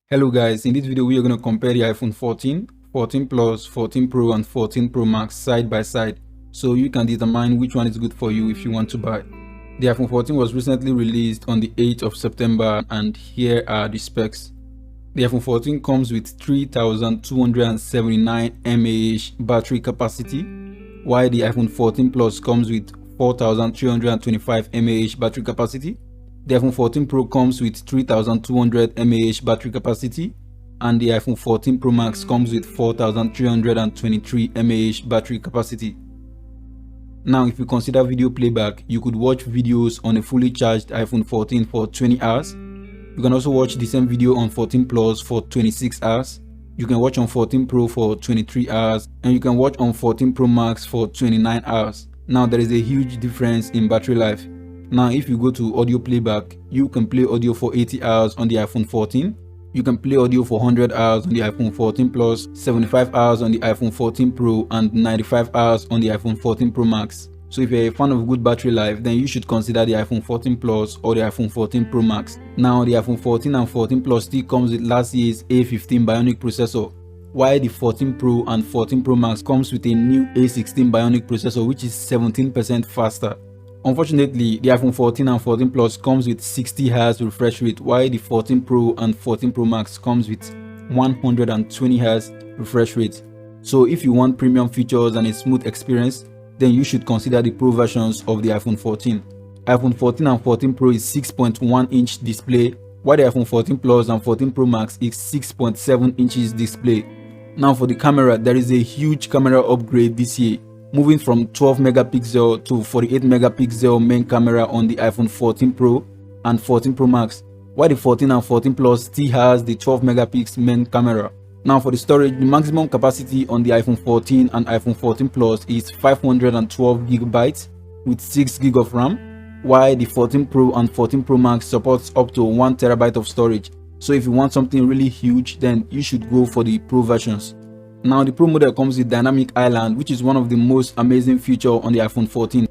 Hello guys, in this video we are going to compare the iPhone 14, 14 Plus, 14 Pro and 14 Pro Max side by side so you can determine which one is good for you if you want to buy. The iPhone 14 was recently released on the 8th of September and here are the specs. The iPhone 14 comes with 3279 mAh battery capacity, while the iPhone 14 Plus comes with 4325 mAh battery capacity. The iPhone 14 Pro comes with 3200 mAh battery capacity and the iPhone 14 Pro Max comes with 4323 mAh battery capacity. Now if you consider video playback, you could watch videos on a fully charged iPhone 14 for 20 hours. You can also watch the same video on 14 Plus for 26 hours. You can watch on 14 Pro for 23 hours and you can watch on 14 Pro Max for 29 hours. Now there is a huge difference in battery life. Now if you go to audio playback, you can play audio for 80 hours on the iPhone 14. You can play audio for 100 hours on the iPhone 14 Plus, 75 hours on the iPhone 14 Pro and 95 hours on the iPhone 14 Pro Max. So if you're a fan of good battery life, then you should consider the iPhone 14 Plus or the iPhone 14 Pro Max. Now the iPhone 14 and 14 Plus still comes with last year's A15 Bionic processor, while the 14 Pro and 14 Pro Max comes with a new A16 Bionic processor which is 17% faster. Unfortunately, the iPhone 14 and 14 Plus comes with 60 Hz refresh rate, while the 14 Pro and 14 Pro Max comes with 120 Hz refresh rate. So if you want premium features and a smooth experience, then you should consider the Pro versions of the iPhone 14. iPhone 14 and 14 Pro is 6.1 inch display, while the iPhone 14 Plus and 14 Pro Max is 6.7 inches display. Now for the camera, there is a huge camera upgrade this year, moving from 12 megapixel to 48 megapixel main camera on the iPhone 14 Pro and 14 Pro Max, while the 14 and 14 Plus still has the 12 megapixel main camera. Now for the storage, the maximum capacity on the iPhone 14 and iPhone 14 Plus is 512 gigabytes with 6 gig of RAM, while the 14 Pro and 14 Pro Max supports up to 1 terabyte of storage. So if you want something really huge, then you should go for the Pro versions. Now the Pro model comes with Dynamic Island, which is one of the most amazing features on the iPhone 14.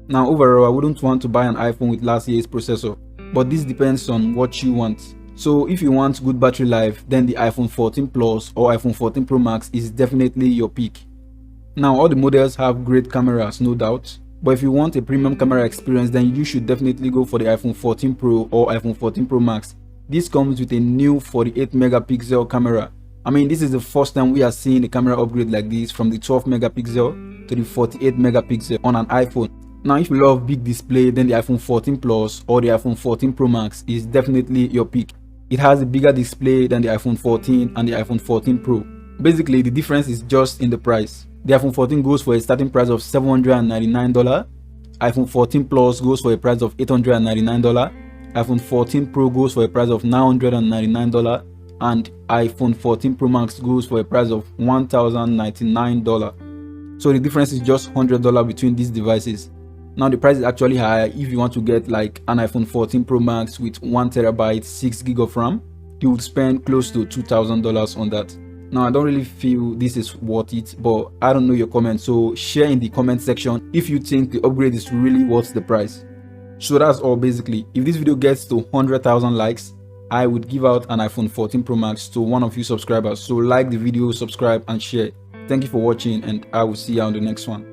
Now overall, I wouldn't want to buy an iPhone with last year's processor, but this depends on what you want. So if you want good battery life, then the iPhone 14 Plus or iPhone 14 Pro Max is definitely your pick. Now all the models have great cameras, no doubt, but if you want a premium camera experience, then you should definitely go for the iPhone 14 Pro or iPhone 14 Pro Max. This comes with a new 48 megapixel camera. I mean, this is the first time we are seeing a camera upgrade like this, from the 12 megapixel to the 48 megapixel on an iPhone. Now if you love big display, then the iPhone 14 Plus or the iPhone 14 Pro Max is definitely your pick. It has a bigger display than the iPhone 14 and the iPhone 14 Pro. Basically, the difference is just in the price. The iPhone 14 goes for a starting price of $799. iPhone 14 Plus goes for a price of $899. iPhone 14 Pro goes for a price of $999. And iPhone 14 Pro Max goes for a price of $1,099. So the difference is just $100 between these devices. Now the price is actually higher. If you want to get like an iPhone 14 Pro Max with 1 terabyte, 6 gig of RAM, you would spend close to $2,000 on that. Now I don't really feel this is worth it, but I don't know your comments, so share in the comment section if you think the upgrade is really worth the price. So that's all basically. If this video gets to 100,000 likes, I would give out an iPhone 14 Pro Max to one of you subscribers. So like the video, subscribe and share. Thank you for watching and I will see you on the next one.